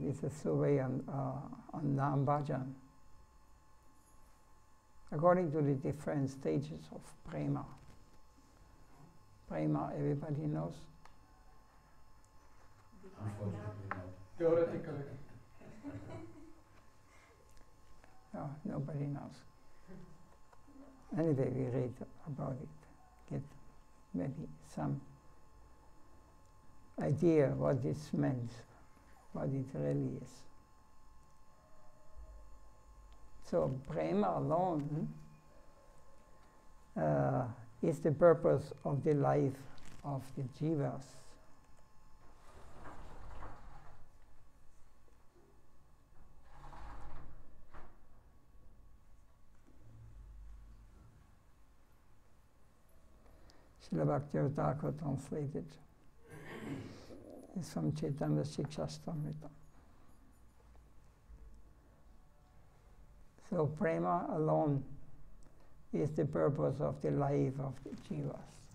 It's a survey on Nam Bhajan. According to the different stages of prema. Prema, everybody knows? Unfortunately not. Theoretically. No, nobody knows. Anyway, we read about it, get maybe some idea what this means, what it really is. So prema alone is the purpose of the life of the jivas. Srila Bhakti Thakur translated. It's from Chaitanya Shikshastamrita. So prema alone is the purpose of the life of the jivas.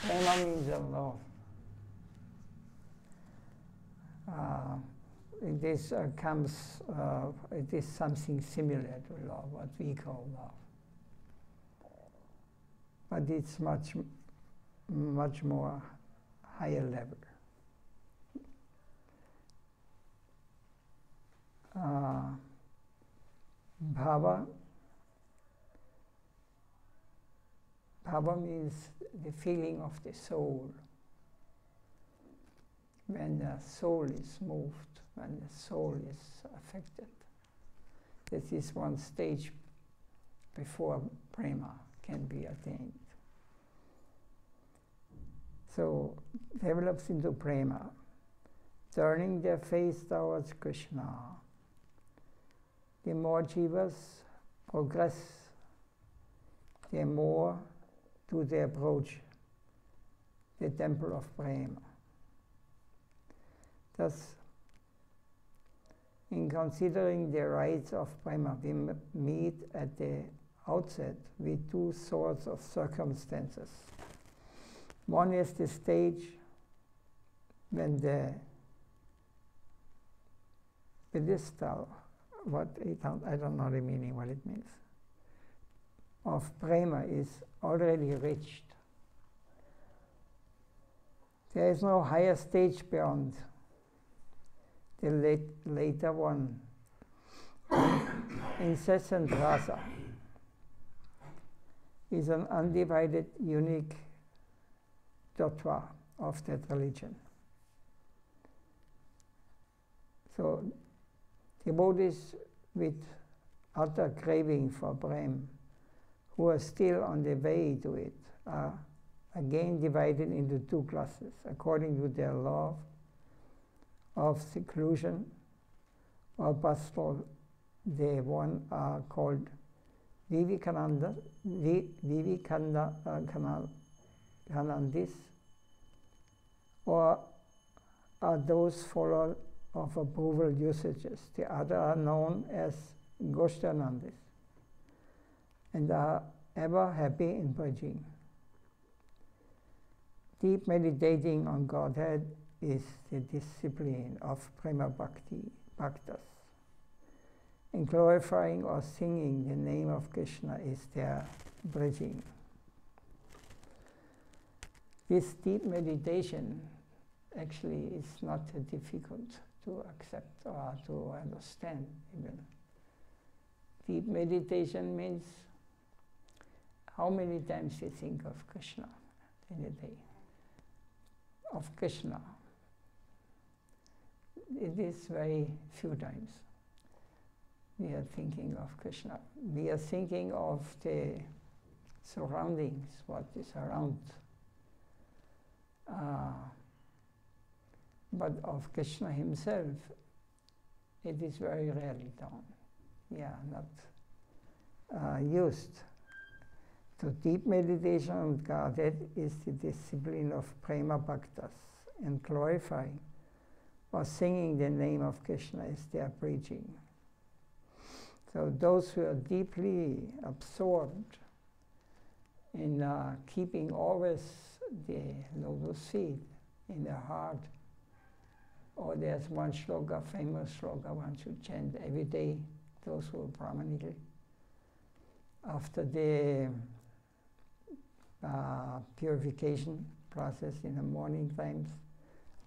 Prema means love. It is something similar to love, what we call love. But it's much more higher level. Bhava means the feeling of the soul. When the soul is moved, when the soul is affected. This is one stage before prema can be attained. So develops into prema, turning their face towards Krishna. The more jivas progress, the more do they approach the temple of prema. Thus, in considering the rites of prema, we meet at the outset with two sorts of circumstances. One is the stage when the pedestal, I don't know the meaning, what it means, of prema is already reached. There is no higher stage beyond the later one. Incessant rasa is an undivided, unique tattva of that religion. So devotees with utter craving for prem, who are still on the way to it, are again divided into two classes according to their love of seclusion or pastoral. The one are called Vivikanandis, or are those followers of approval usages. The other are known as Goswanandis and are ever happy in preaching. Deep meditating on Godhead is the discipline of prema bhakti, bhaktas. And glorifying or singing the name of Krishna is their bridging. This deep meditation actually is not difficult to accept or to understand even. Deep meditation means how many times you think of Krishna in a day. Of Krishna. It is very few times we are thinking of Krishna. We are thinking of the surroundings, what is around. But of Krishna himself, it is very rarely done. We are not used. So deep meditation on Godhead is the discipline of prema bhaktas, and glorifying or singing the name of Krishna is their preaching. So those who are deeply absorbed in keeping always the lotus feet in their heart, Or there's one shloka, famous shloka, one should chant every day, those who are Brahmanical. After the purification process in the morning times,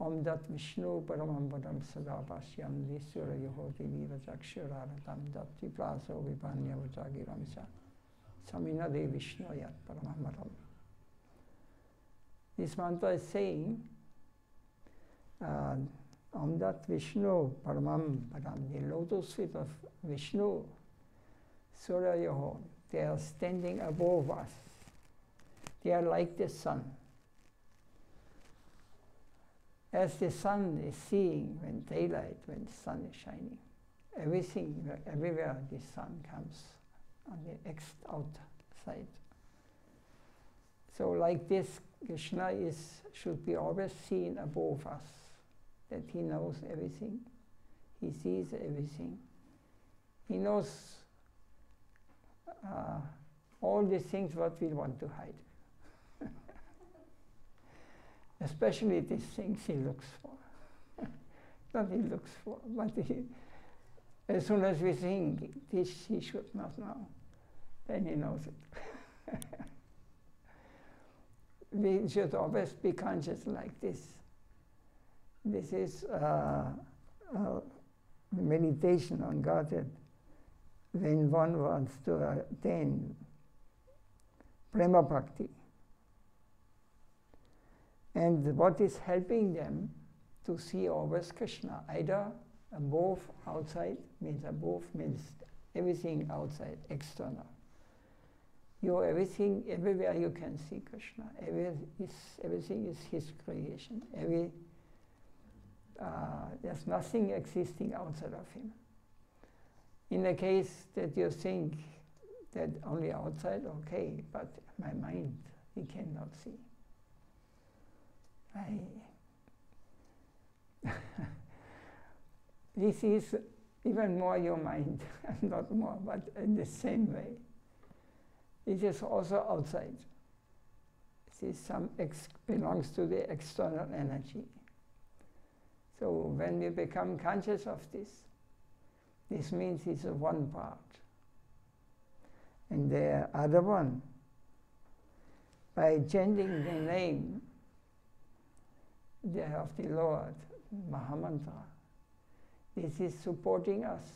Om Dat Vishnu Paramam Padam Sada Pashyam Visura Yohoti Vivachakshuraratam Dat Vipraso Vipanya Vachagiramsa Samina De Vishnu Yat Paramamaram. This mantra is saying, Om Dat Vishnu Paramam Padam, the lotus feet of Vishnu, Surya Yoho, they are standing above us. They are like the sun. As the sun is seeing when daylight, when the sun is shining, everything, everywhere the sun comes on the outside. So like this, Krishna should be always seen above us, that he knows everything, he sees everything, he knows all the things what we want to hide. Especially these things he looks for. Not he looks for, but as soon as we think this he should not know, then he knows it. We should always be conscious like this. This is meditation on Godhead. When one wants to attain Prema Bhakti. And what is helping them to see always Krishna, either above, outside, means above means everything outside, external. Everything, everywhere you can see Krishna. Everything is his creation. There's nothing existing outside of him. In the case that you think that only outside, okay, but my mind, he cannot see. This is even more your mind, not more, but in the same way. It is also outside. This belongs to the external energy. So when we become conscious of this means it's one part. And the other one, by chanting the name of the Lord, Mahamantra, this is supporting us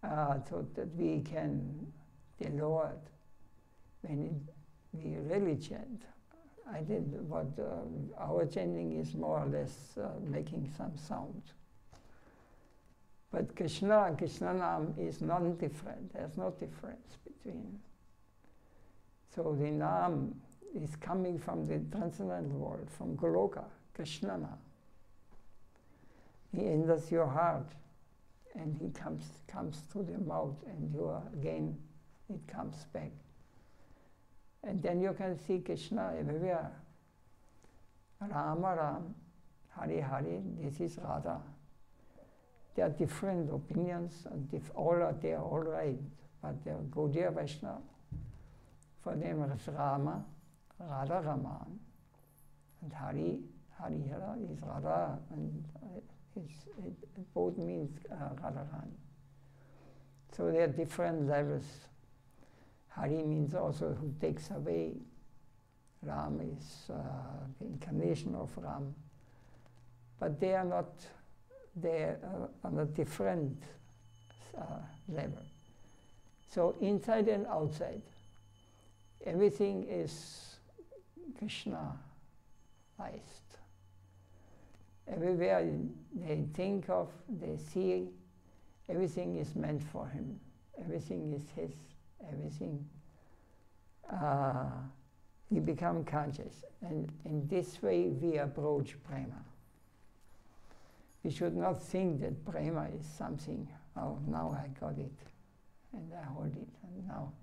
so that we can, the Lord, when we really chant, our chanting is more or less making some sound. But Krishna Nam is non-different. There's no difference between. So the Nam is coming from the transcendental world, from Goloka, Krishna Nam. He enters your heart, and he comes to the mouth, and again it comes back. And then you can see Krishna everywhere. Rama Ram, Hari Hari, this is Radha. There are different opinions, and they are all right, but they're Gaudiya Vaishnava. For them it's Rama, Radha Raman, and Hari Hara is Radha, and it both means Radharani. So there are different levels. Hari means also who takes away. Ram is the incarnation of Ram. But they are not, they're on a different level. So inside and outside, everything is Krishna-ized. Everywhere they think of, they see, everything is meant for him. Everything is his. Everything. We become conscious. And in this way, we approach prema. We should not think that prema is something, oh, now I got it, and I hold it, and now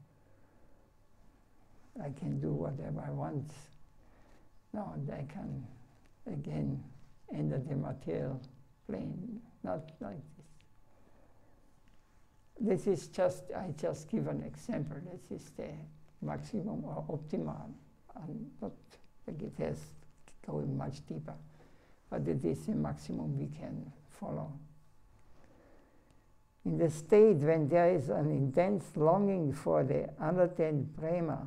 I can do whatever I want. No, I can, again, enter the material plane, not like this. This is just, I just give an example. This is the maximum or optimum. And not like it has going much deeper. but it is the maximum we can follow. In the state when there is an intense longing for the unattained prema,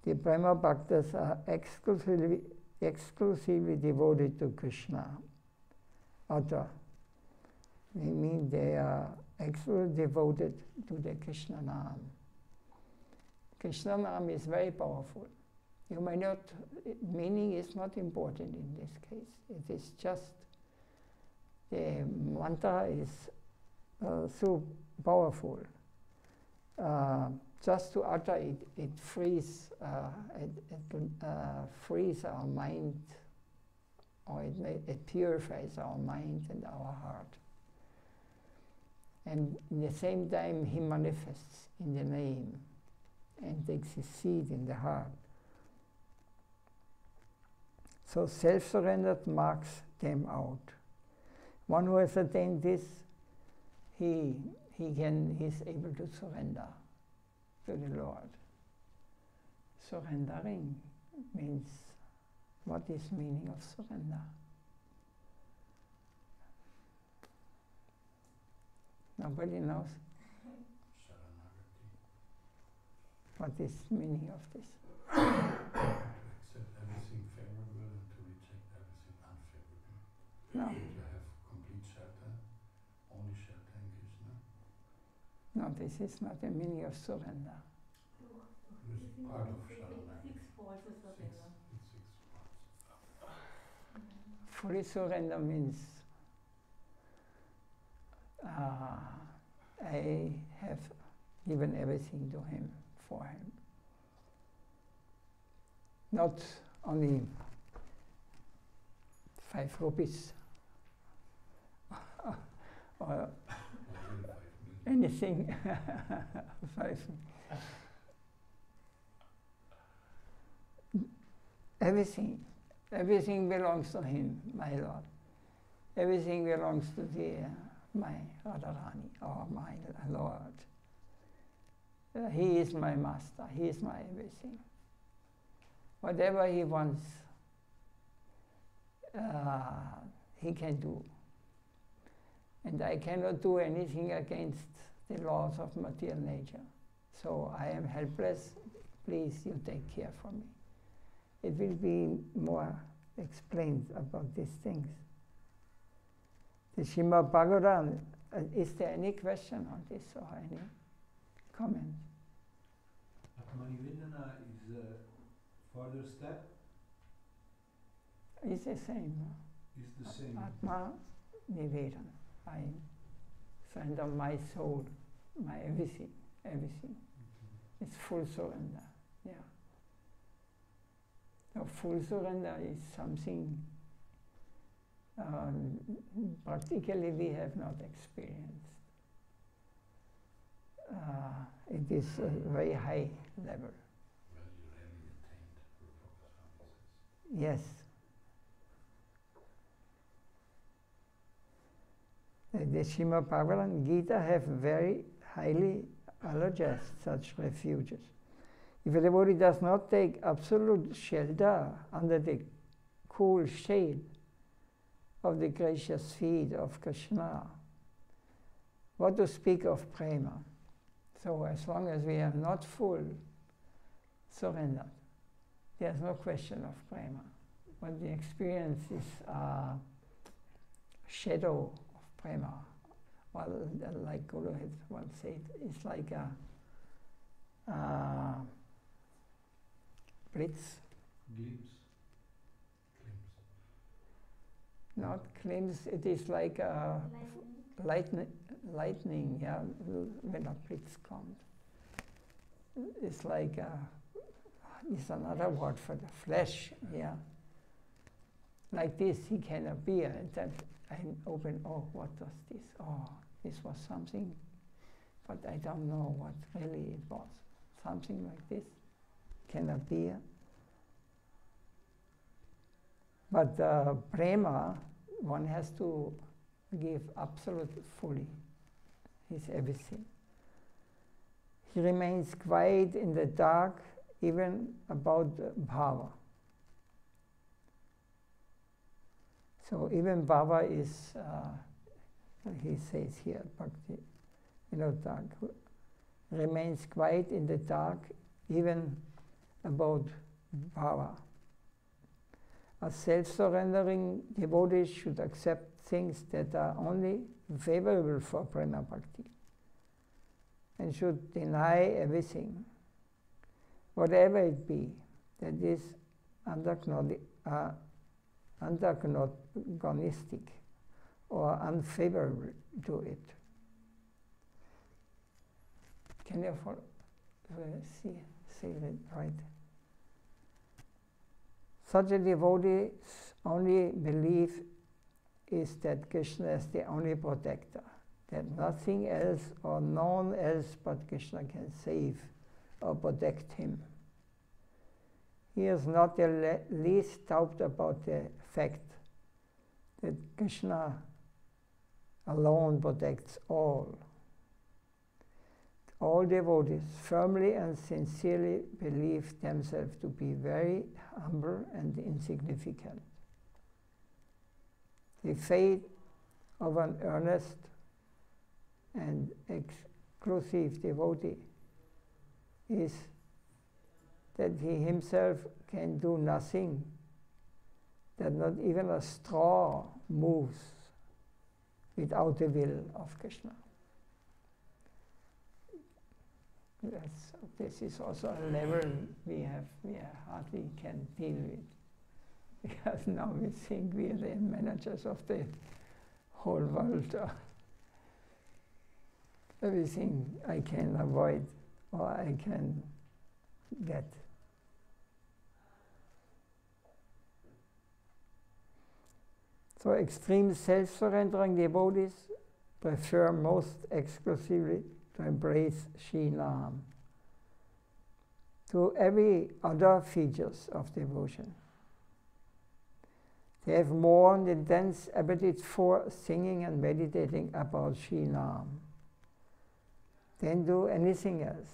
the prema bhaktas are exclusively devoted to Krishna. Utter. They mean they are exclusively devoted to the Krishna Naam. Krishna Naam is very powerful. You may not, meaning is not important in this case. It is just, the mantra is so powerful. Just to utter it, it frees frees our mind, or it purifies our mind and our heart. And in the same time, he manifests in the name and takes his seat in the heart. So self-surrender marks them out. One who has attained this, he's able to surrender to the Lord. Surrendering means, what is meaning of surrender? Nobody knows. What is meaning of this? To accept everything favorable and to reject everything unfavorable. No. To have complete shelter, only shelter in Krishna. No, this is not the meaning of surrender. It is part of Sharanagati. Six folds of surrender. Six parts. Fully surrender means I have given everything to him, for him. Not only 5 rupees or anything. 5. Everything belongs to him, my Lord. Everything belongs to my Radharani, or my Lord. He is my master. He is my everything. Whatever he wants, he can do. And I cannot do anything against the laws of material nature. So I am helpless. Please, you take care for me. It will be more explained about these things. The Srimad Bhagavatam, is there any question on this or any comment? Atmanivindana is a further step? It's the same. It's the same. Atma Nivedana. I surrender my soul, my everything. It's full surrender. Yeah. So full surrender is something practically we have not experienced. It is a very high level. Well, you really attained Rupa Goswami. Yes. The Srimad Bhagavatam Gita have very highly allergized such refuges. If a devotee does not take absolute shelter under the cool shade of the gracious feet of Krishna, what to speak of prema? So as long as we are not full surrendered, there's no question of prema. But the experience is a shadow of prema. Well, like Guru had once said, it's like a blitz. Glimpse. Not glimpse, it is like a lightning, yeah, when a blitz comes. It's like it's another word for the flesh, yeah. Like this, he can appear, and then I open, oh, what was this? Oh, this was something, but I don't know what really it was. Something like this can appear. But prema, one has to give absolute fully his everything. He remains quiet in the dark, even about bhava. So even Baba is, he says here, Bhakti, dark, remains quiet in the dark, even about Baba. A self-surrendering devotee should accept things that are only favorable for Prema Bhakti and should deny everything, whatever it be, that is antagonistic or unfavorable to it. Can you see it right? Such a devotee's only belief is that Krishna is the only protector, that nothing else or no one else but Krishna can save or protect him. He has not the least doubt about the fact that Krishna alone protects all. All devotees firmly and sincerely believe themselves to be very humble and insignificant. The faith of an earnest and exclusive devotee is that he himself can do nothing, that not even a straw moves without the will of Krishna. This is also a level we hardly can deal with, because now we think we are the managers of the whole world. Everything I can avoid or I can get. So extreme self-surrendering devotees prefer most exclusively to embrace Shri Nam to every other features of devotion. They have more intense appetite for singing and meditating about Shri Nam than do anything else.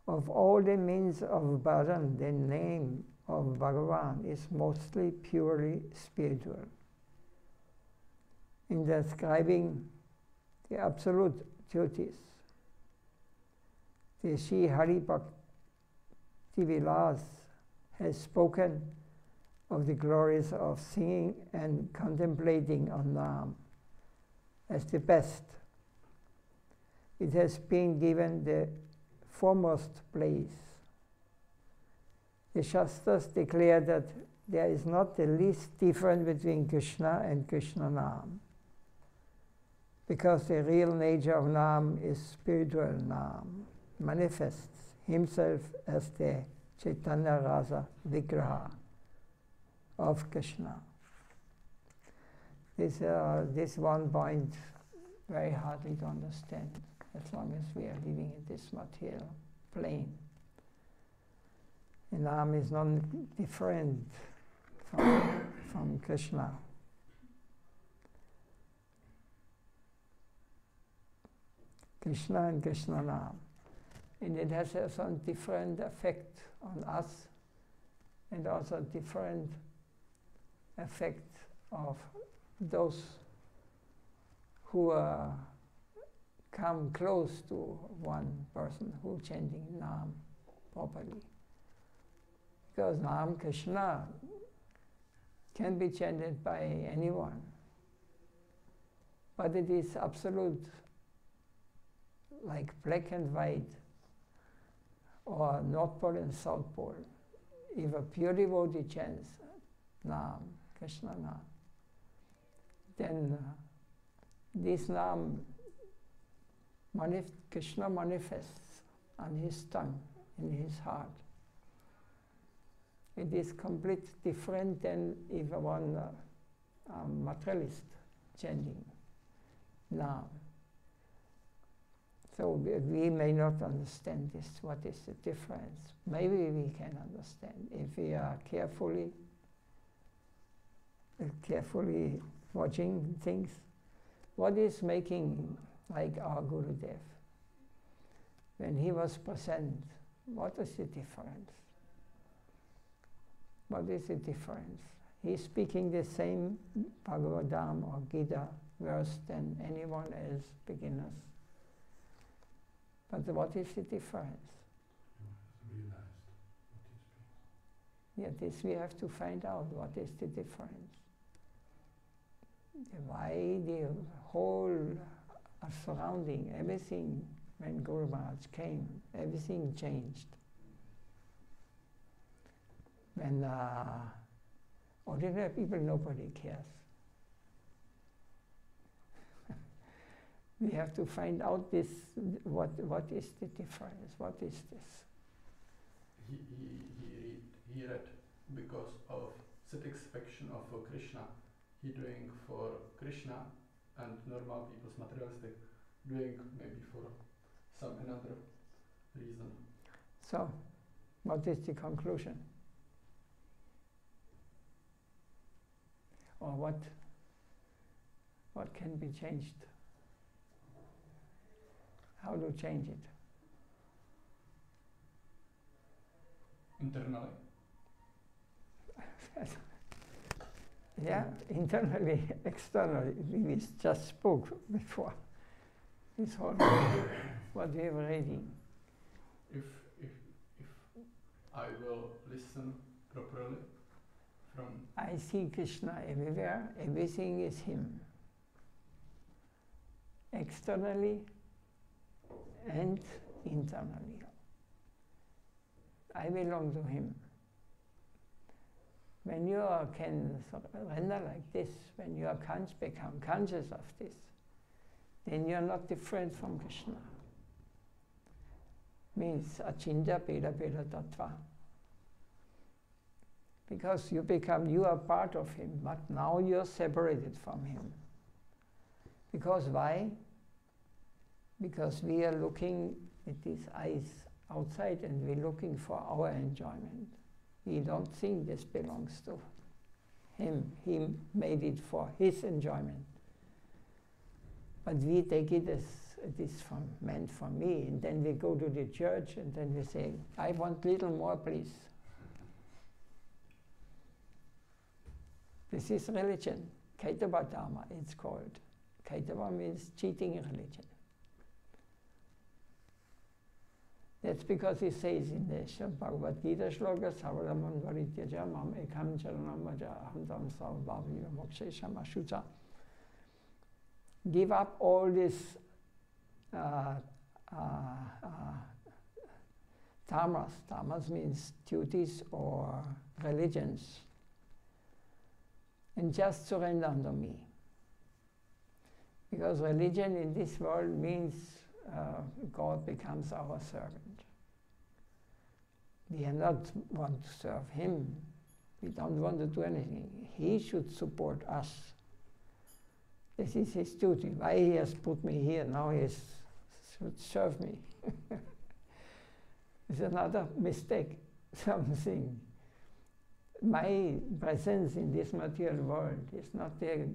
Of all the means of bhajan, the name of Bhagavan is mostly purely spiritual. In describing the absolute duties, the Sri Hari Bhakti Vilas has spoken of the glories of singing and contemplating on Nam as the best. It has been given the foremost place. The Shastras declare that there is not the least difference between Krishna and Krishna Nam, because the real nature of Nam is spiritual Nam, manifests himself as the Chaitanya Rasa Vigraha of Krishna. This one point very hardly to understand as long as we are living in this material plane. And Nam is not different from Krishna. Krishna and Krishna Nam. And it has some different effect on us, and also different effect of those who come close to one person who chanting Nam properly. Because Nam Krishna can be chanted by anyone, but it is absolute, like black and white, or North Pole and South Pole. If a pure devotee chants Nam, Krishna Nam, then this Nam, Krishna manifests on his tongue, in his heart. It is completely different than if one materialist chanting Nam. So we may not understand this, what is the difference. Maybe we can understand if we are carefully watching things. What is making, like our Gurudev, when he was present, what is the difference? What is the difference? He's speaking the same Bhagavatam or Gita verse than anyone else, beginners. But what is the difference? Realized what he speaks. Yeah, this we have to find out. What is the difference? Why the whole surrounding, everything, when Guru Maharaj came, everything changed. When ordinary people, nobody cares. We have to find out this, what is the difference, what is this? He read because of satisfaction of Krishna. He doing for Krishna, and normal people's materialistic doing maybe for some another reason. So, what is the conclusion? Or what can be changed? How to change it? Internally. Yeah, internally, externally. We just spoke before. This whole what we were reading. If I will listen properly from I see Krishna everywhere, everything is Him. Externally and internally. I belong to Him. When you can surrender like this, when you are become conscious of this, then you are not different from Krishna. Means achintya peda peda tattva. Because you are part of Him, but now you are separated from Him. Because why? Because we are looking with these eyes outside and we're looking for our enjoyment. We don't think this belongs to Him. He made it for His enjoyment. But we take it as it is meant for me, and then we go to the church and then we say, I want little more, please. This is religion. Kaitava Dharma, it's called. Kaitava means cheating religion. That's because he says in the Bhagavad Gita shloka, Savaramam Varityaja Mam Ekam Charanam Vaja Ahamtam Savabhaviva Mokshe Shamashucha. Give up all these dharmas. Dharmas means duties or religions. And just surrender unto me. Because religion in this world means God becomes our servant. We are not want to serve Him. We don't want to do anything. He should support us. This is His duty. Why He has put me here? Now He should serve me. It's another mistake, something. My presence in this material world is not the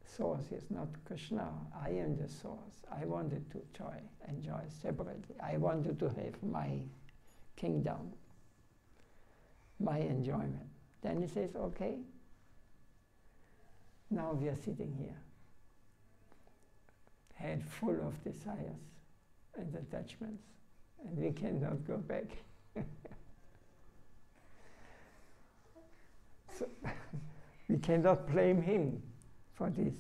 source, it's not Krishna. I am the source. I wanted to enjoy separately. I wanted to have my kingdom, my enjoyment. Then He says, okay, now we are sitting here, head full of desires and attachments, and we cannot go back. So we cannot blame Him for this.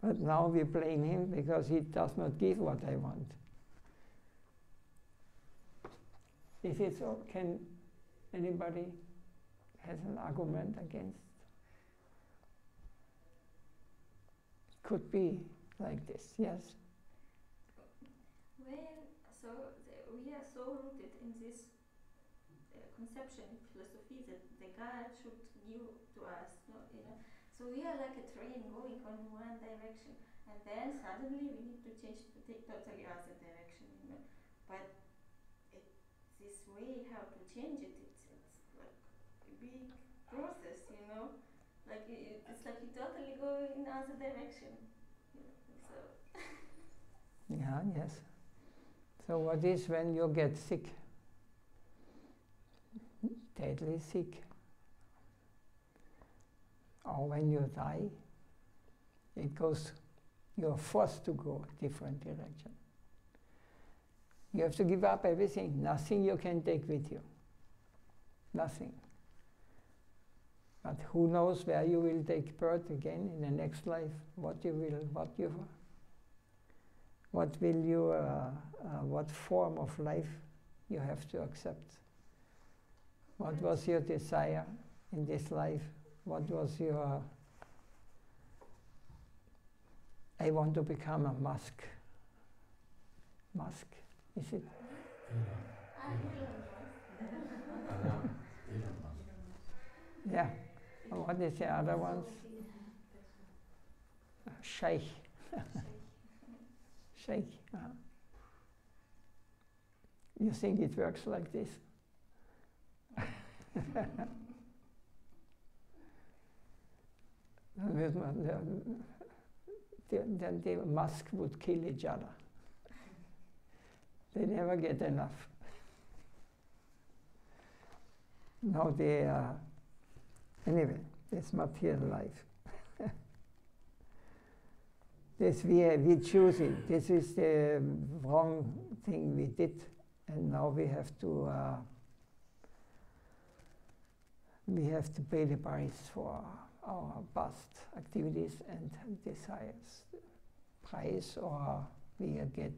But now we blame Him because He does not give what I want. Is it so? Can anybody has an argument against? Could be like this, yes? We are so rooted in this conception, philosophy that the God should give to us, So we are like a train going on one direction, and then suddenly we need to change to take totally other direction, But this way, how to change it, it's like a big process, Like it's like you totally go in other direction, So. Yeah, yes. So what is when you get sick? Deadly sick. or when you die, it goes, you're forced to go a different direction. You have to give up everything, nothing you can take with you. Nothing. But who knows where you will take birth again in the next life, what form of life you have to accept. What was your desire in this life? What was your, I want to become a Musk. Musk, is it? Yeah. What is the other ones? Sheikh. Sheikh. You think it works like this? Then the Musk would kill each other. They never get enough. Now they anyway, it's material life. This we choose it. This is the wrong thing we did, and now we have to pay the price for our past activities and desires. Price, or we get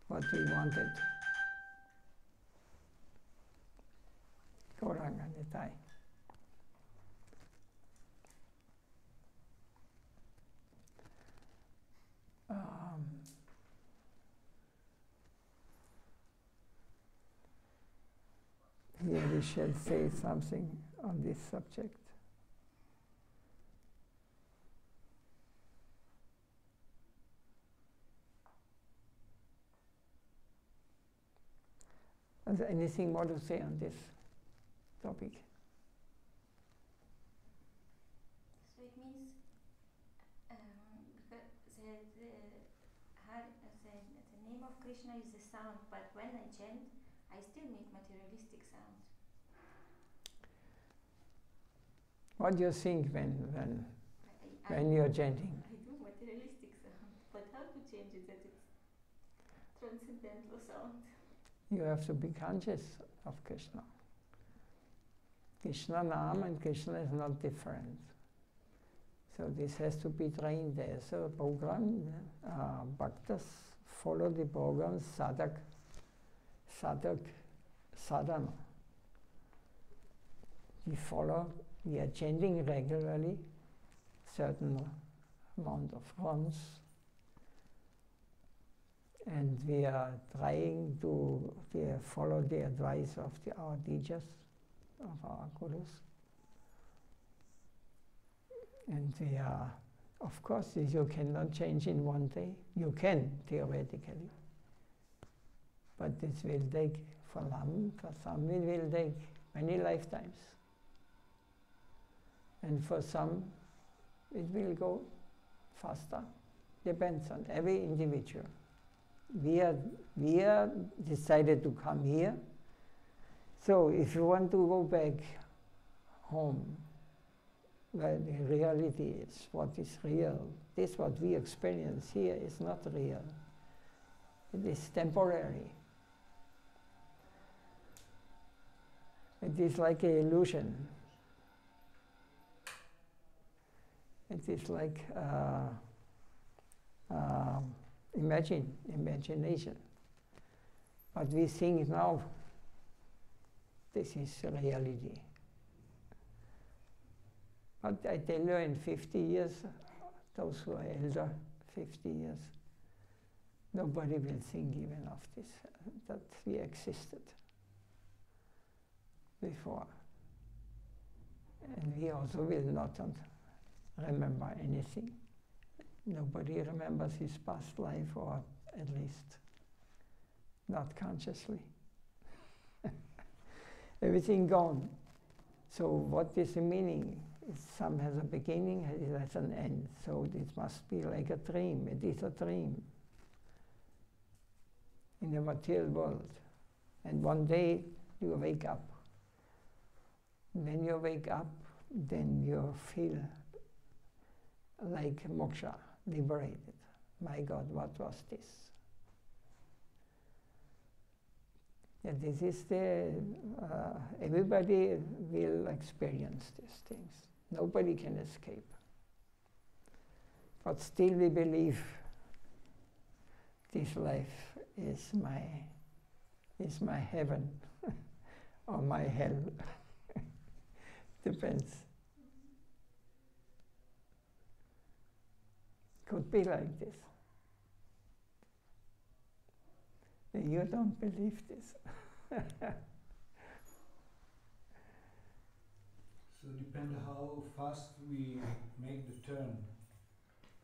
what we wanted. Goranganatai. Here we shall say something on this subject. Is there anything more to say on this topic? So it means because the name of Krishna is the sound, but when I chant, I still make materialistic sounds. What do you think when you're chanting? I do materialistic sound, but how to change it that it's transcendental sound? You have to be conscious of Krishna. Krishna Nam and Krishna is not different. So this has to be trained. There's a program. Bhaktas follow the program Sadhaka, Sadhana. We are chanting regularly, certain amount of rounds, and we are trying to follow the advice of our teachers, of our gurus. And we are, of course, you cannot change in one day. You can, theoretically. But this will take, for some it will take many lifetimes. And for some, it will go faster. Depends on every individual. We are decided to come here. So if you want to go back home, where the reality is, what is real, this what we experience here is not real. It is temporary. It is like an illusion. It is like imagination. But we think now, this is reality. But I tell you, in 50 years, those who are elder, 50 years, nobody will think even of this, that we existed before. And we also will not remember anything. Nobody remembers his past life, or at least not consciously. Everything gone. So what is the meaning? Some has a beginning, it has an end. So it must be like a dream. It is a dream in the material world. And one day you wake up. When you wake up, then you feel like moksha, liberated. My God, what was this? Yeah, this is the, everybody will experience these things. Nobody can escape. But still we believe this life is my heaven or my hell. Depends. Could be like this. You don't believe this. So depend how fast we make the turn.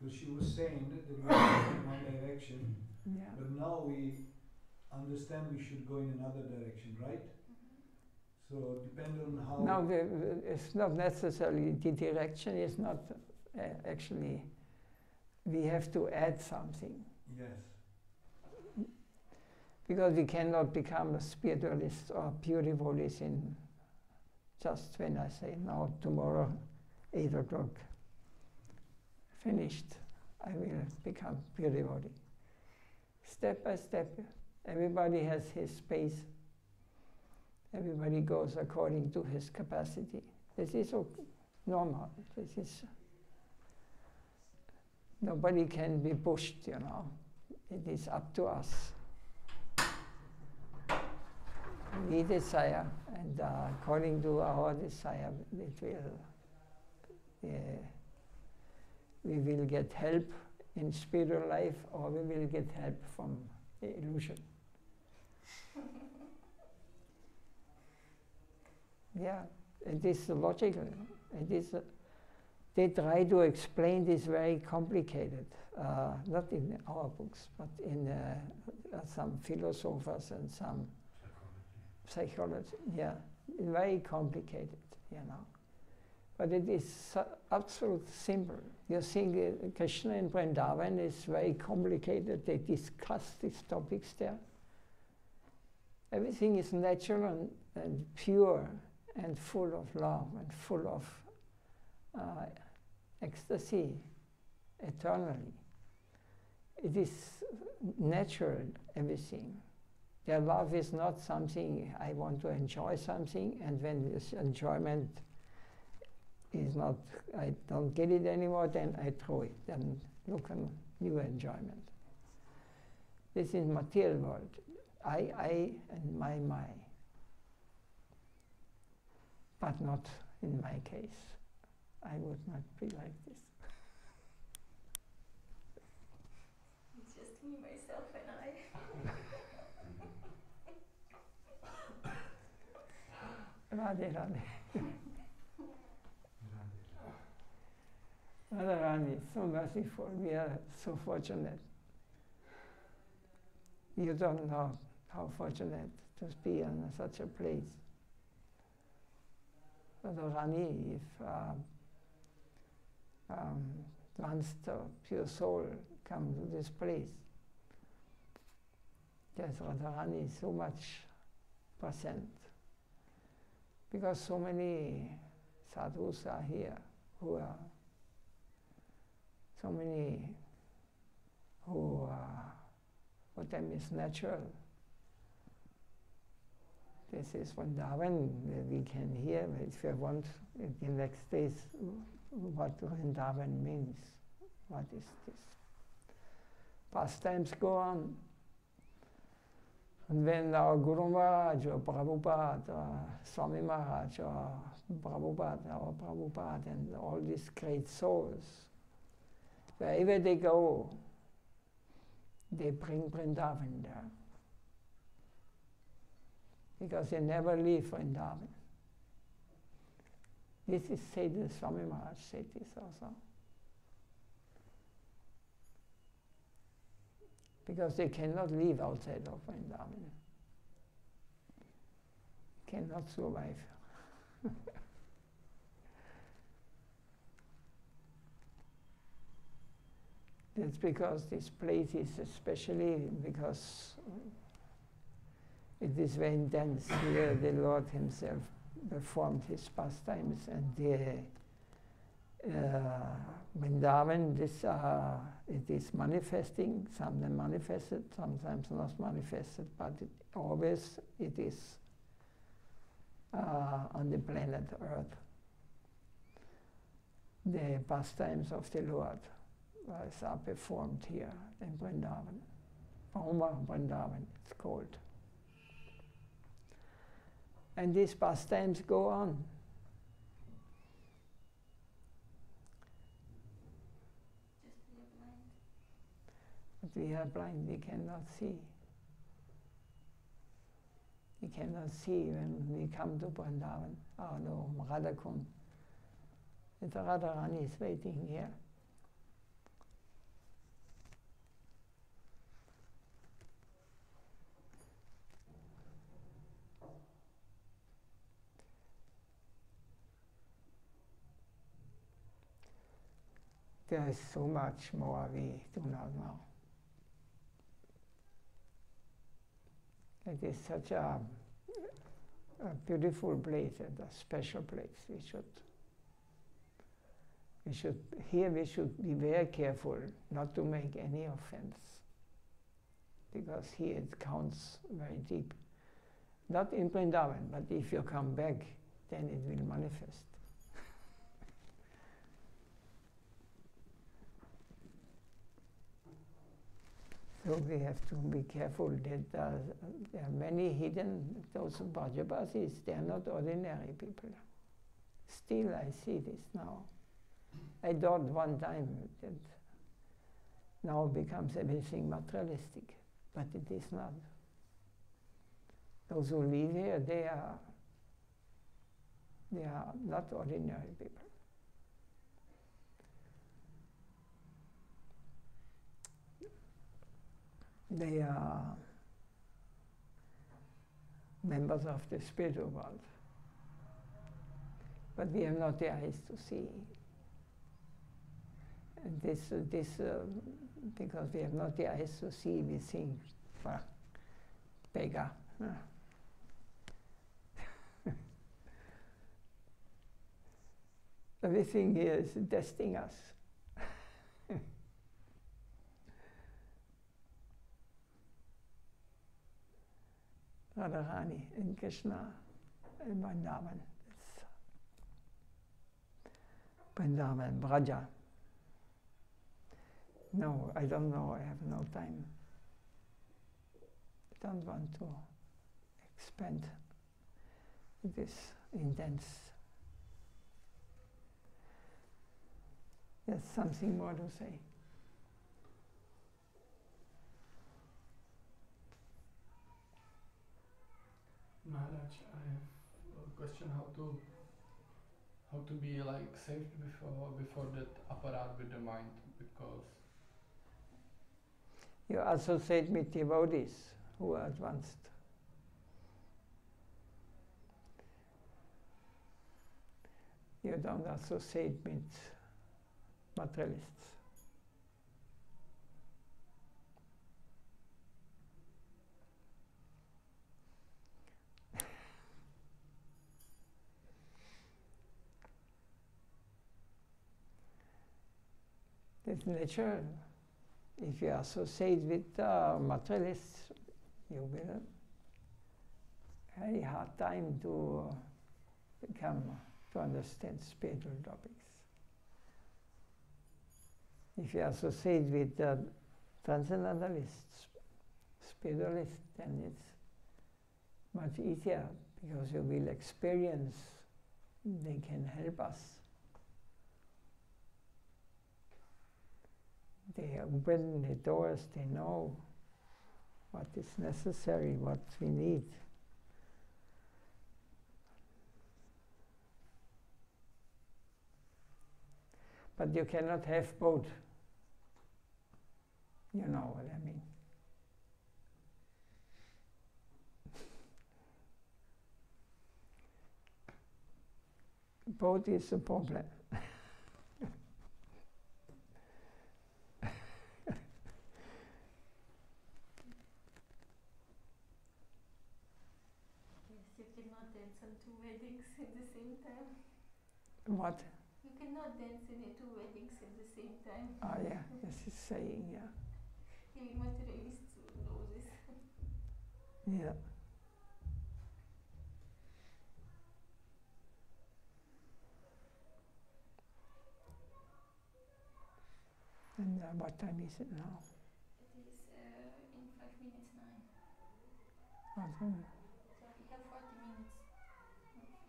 Because she was saying that we are in one direction, Yeah. but now we understand we should go in another direction, right? So depend on how. No, it's not necessarily the direction is not actually. We have to add something. Yes. Because we cannot become a spiritualist or pure devotees in just when I say, no, tomorrow, 8 o'clock, finished, I will become pure devotee. Step by step, everybody has his space. Everybody goes according to his capacity. This is normal. This is, nobody can be pushed, you know. It is up to us. We desire, and according to our desire, we will get help in spiritual life, or we will get help from the illusion. Yeah, it is logical. It is. They try to explain this very complicated, not in our books, but in some philosophers and some psychology. Yeah, very complicated, you know. But it is absolutely simple. You see, Krishna in Vrindavan is very complicated. They discuss these topics there. Everything is natural and pure and full of love and full of ecstasy eternally. It is natural, everything. Their love is not something, I want to enjoy something, and when this enjoyment is not, I don't get it anymore, then I throw it, then look on new enjoyment. This is material world. I and my. But not in my case. I would not be like this. It's just me, myself, and I. Radhe, Radhe. Radharani, so merciful. We are so fortunate. You don't know how fortunate to be in such a place. Radharani, if once the pure soul comes to this place, there's Radharani so much present. Because so many sadhus are here who are so many who for them is natural. This is Vrindavan, we can hear, if you want, in the next days, what Vrindavan means. What is this? Pastimes go on. And when our Guru Maharaj or Prabhupada or Swami Maharaj or Prabhupada and all these great souls, wherever they go, they bring Vrindavan there. Because they never leave Vrindavan. This is said, Swami Maharaj said this also. Because they cannot live outside of Vrindavan. Cannot survive. That's because this place is especially because it is very intense. Here the Lord himself performed his pastimes, and the Vrindavan, it is manifesting, sometimes manifested, sometimes not manifested, but always it is on the planet Earth. The pastimes of the Lord are performed here in Vrindavan. Oma Vrindavan, it's called. And these pastimes go on. But we are blind, we cannot see. We cannot see when we come to Vrindavan. Oh no, Radha Kund. The Radharani is waiting here. There is so much more we do not know. It is such a beautiful place and a special place. We should be very careful not to make any offense, because here it counts very deep. Not in Vrindavan, but if you come back, then it will manifest. So we have to be careful that there are many hidden, those Brajabasis, they are not ordinary people. Still I see this now. I thought one time that now becomes everything materialistic, but it is not. Those who live here, they are not ordinary people. They are members of the spiritual world. But we have not the eyes to see. And because we have not the eyes to see, we think, well, beggar. Everything here is testing us. Radharani and Krishna and Vrindavan. It's Vrindavan, Braja. No, I don't know, I have no time. I don't want to expand this intense. There's something more to say. Maharaj, I have a question: how to be like saved before that apparat with the mind, because you associate with devotees who are advanced. You don't associate with materialists. It's natural. If you associate with materialists, you will have a very hard time to understand spiritual topics. If you associate with transcendentalists, spiritualists, then it's much easier, because you will experience they can help us. They open the doors, they know what is necessary, what we need. But you cannot have both. You know what I mean. Both is a problem. Yes, You cannot dance on 2 weddings at the same time. What? You cannot dance in 2 weddings at the same time. Ah, yeah, this is saying, yeah. Even materialists know this. Yeah. And what time is it now? It is in 5 minutes 9. Awesome. So we have 40 minutes.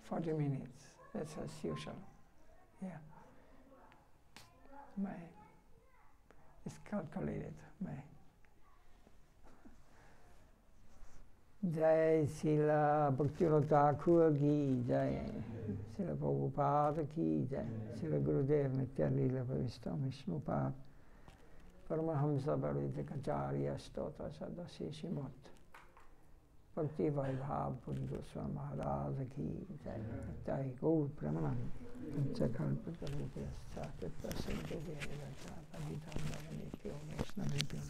40 minutes. That's as usual. Yeah. It's calculated. Jai Srila Bhaktivinoda Thakur ki Jai. Srila Prabhupada ki Jai. Srila Gurudev Nityalila Pravistam Vishnupad. Paramahamsa Bharita Kacharya Stota Sadasi Shimot. Bhakti Vaibhav Puri Goswami Maharaj ki Jai. Jai Gaur Pramanam. Chakalpatarudyascha Tatta Sindhya Devata Paditam Varanityo Vaishnavibhyo